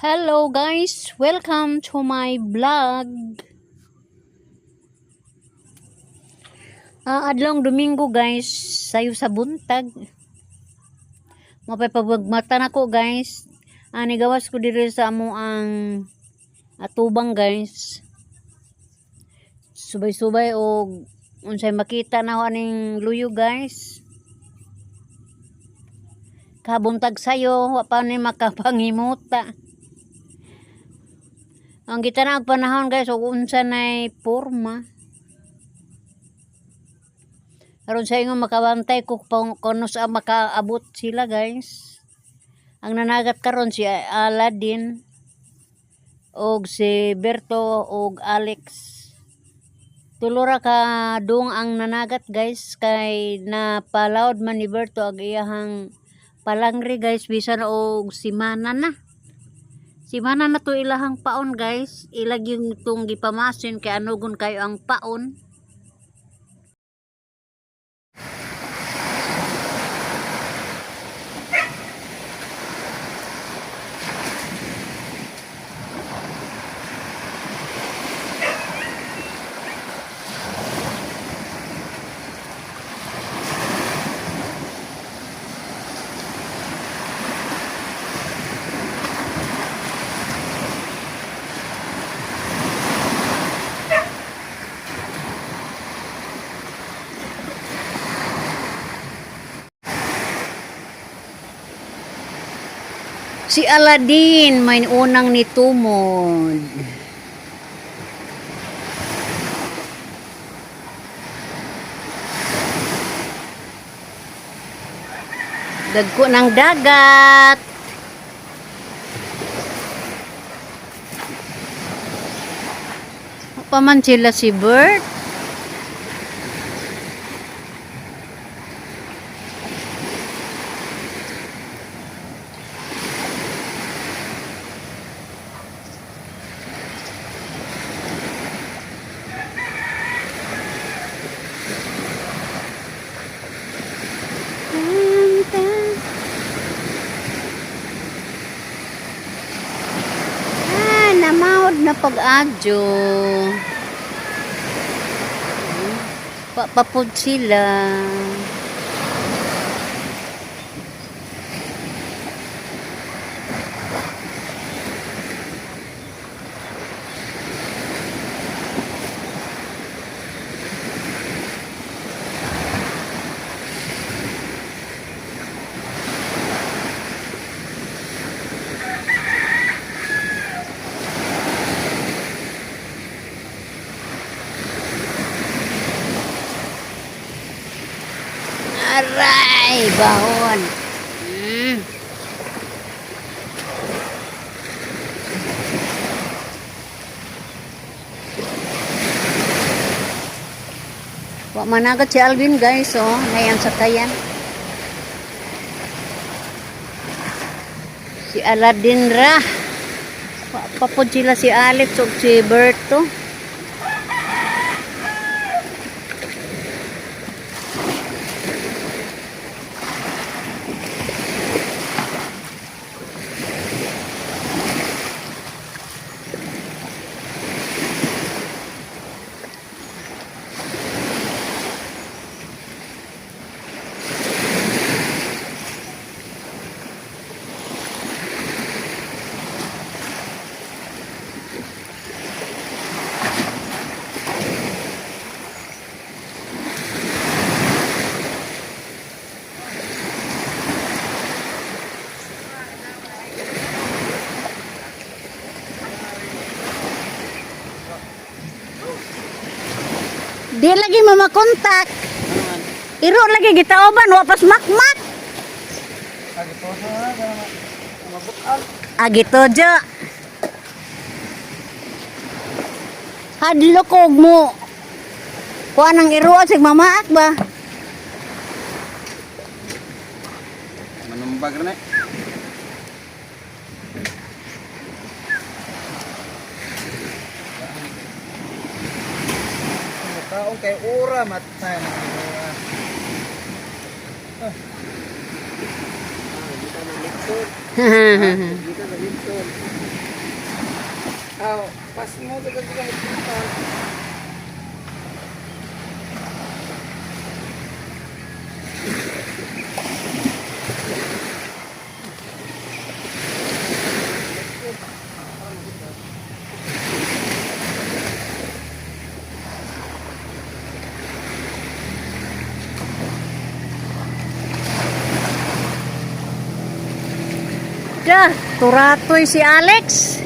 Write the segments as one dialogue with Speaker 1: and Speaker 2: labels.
Speaker 1: Hello guys, welcome to my vlog. Adlong Domingo guys, sayo sa buntag. Mapapagmata na ko guys. Ani gawas ko diri sa amo ang atubang guys. Subay-subay og unsay makita na aning luyo guys. Kabuntag sayo, wa pa ni makapangimuta. Ang kita na panahon guys, og unsa nay porma. Aron sa inyo makabantay kung kuno sa makaabot sila guys. Ang nanagat karon si Aladdin og si Berto og Alex. Tulura ka dong ang nanagat guys kay napalawd man ni Berto ag iyahang palangri guys bisan og simana na. Simana na to ilahang paon guys. Ilag yung itong gipamasin kay anugon kayo ang paon. Si Aladdin may unang nitumod. Dagko ng dagat. Paman sila si Bert. Namawad na pag-adyo. Papapod sila. Aray, bahon. Wa managat si Alvin guys, oh, ngayon sa tayan. Si Aladdin ra. Papod sila si Alex o si Berto. Di lagi mamakontak. Iro lagi gitaoban wapas makmak. Agitojo. Hadlo ko mo. Kuha nang iro sig mamaak ba?
Speaker 2: Manumbag rin eh. Taong kay ura matan. Dito na litson. Dito na litson. Pas mo juga kita.
Speaker 1: Dah, turatoy si Alex.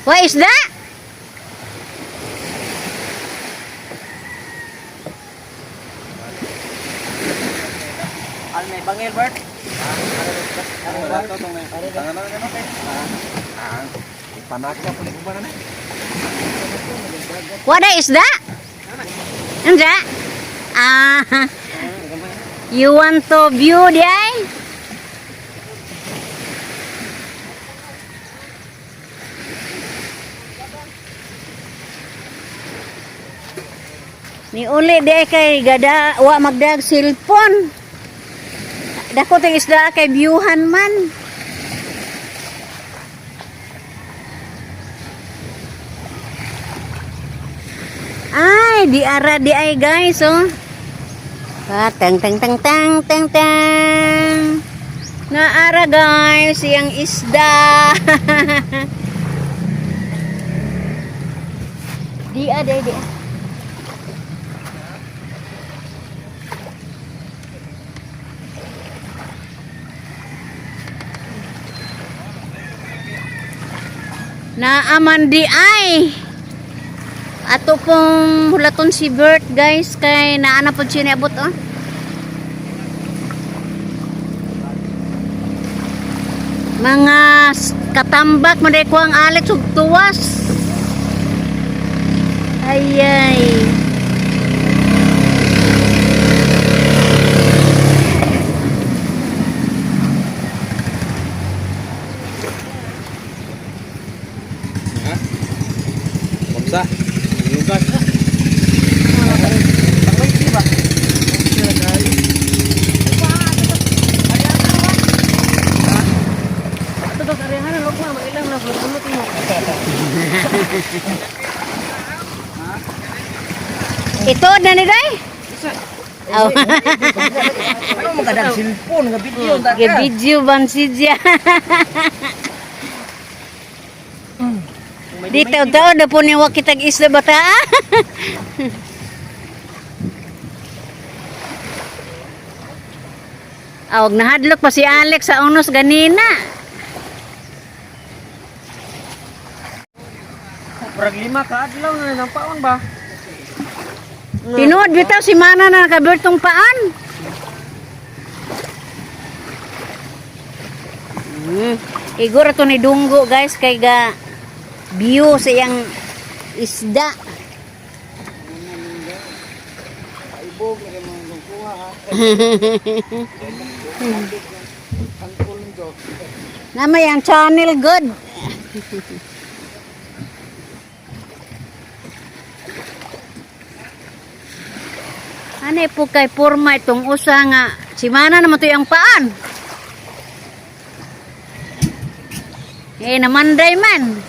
Speaker 1: What is that?
Speaker 2: Al may bangil Bert. Ano ba to tong may? Tangan na naman kay. Panak ka pud ba na?
Speaker 1: What is that? Anda? You want to view the eye? Ni uli di kay gada wa magdag cellphone. Dako tong isda kay viewhan man. Ay, di ara di ay guys oh. Tang tang tang tang tang tang. Naara guys yang isda. Di ada di. Naaman di ay ato pong hulaton si Bert guys kay naana po siya niabot oh. Mga katambak maday ko ang Alex ug tuwas. Ayay.
Speaker 2: Sa lugas. Pangway di ba? Ato to karihan log ma mailang na bulot mo.
Speaker 1: Ito na ni day. Oh.
Speaker 2: Ano mo kadang cellphone nga video ta
Speaker 1: Ke video ban siya. Di taw-taw na po ni wakitag isda bata. Awag nahadlok pa si Alex sa unos ganina.
Speaker 2: Prag 5 ka adlaw na nang paon ba?
Speaker 1: Tinuod bitaw si Mana na nakabertong paan. Igor to ni dunggo guys kay ga view sa iyang isda.
Speaker 2: Ibog na mga lungkuha ha.
Speaker 1: Nama yang channel good. Ano po kay porma itong usa nga si Mana naman to yung paan. Namanday man.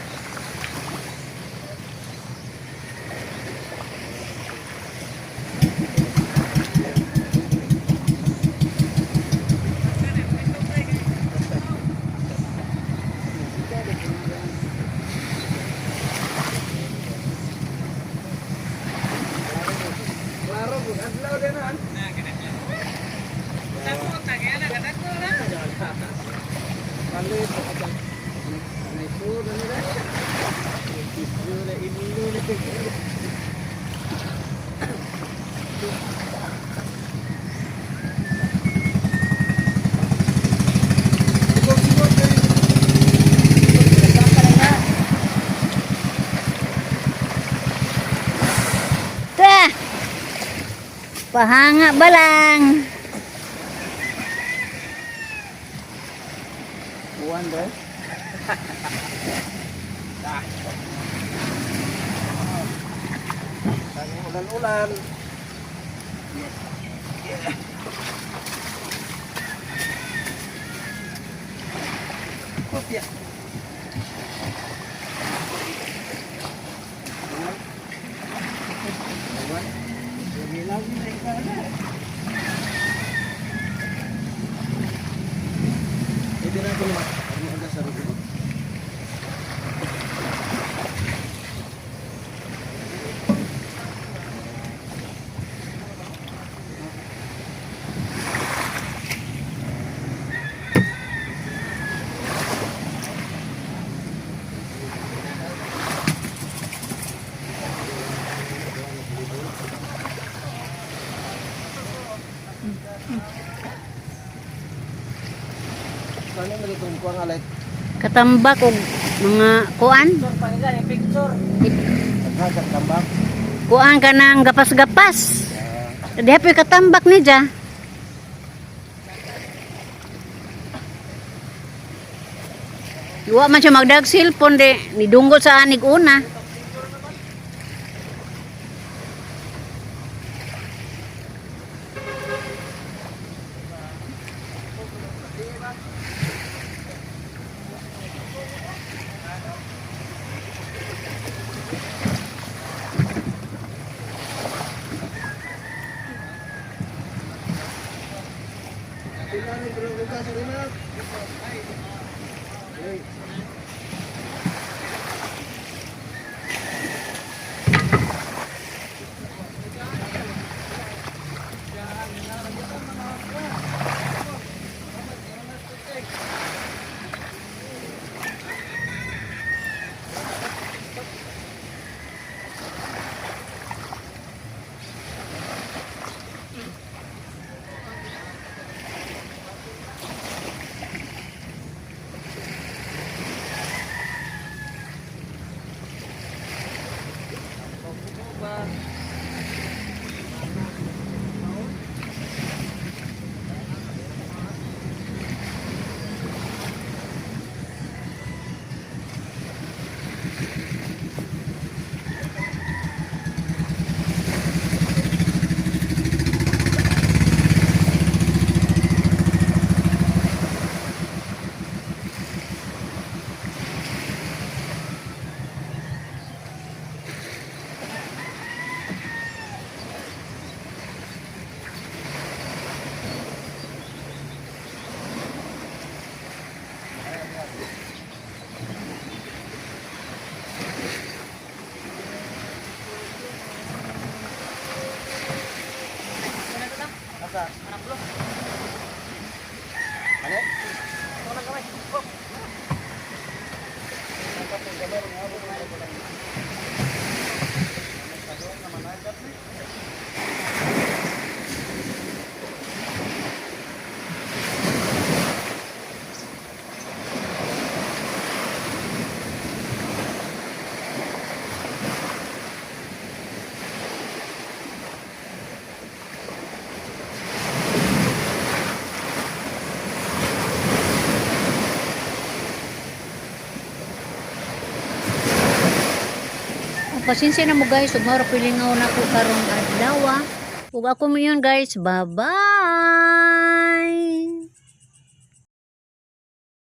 Speaker 1: Pahanga ba lang?
Speaker 2: Buwan bro. Ulan-ulan. Kopya. Hindi na ako naman. Ano ang sa rugo? Kano mo itong kuha nga like?
Speaker 1: Katambak og mga kuan.
Speaker 2: Picture pa nila, yung picture. Naghagat tambak.
Speaker 1: Kuan ka ng gapas-gapas. Di hapoy katambak ni dya. Iwa man siya magdag cellphone di nidunggo sa anig una. Pasensya na mo guys, ug mara pilingaw na ko karong adlaw. Ug ako mo yun guys, bye-bye.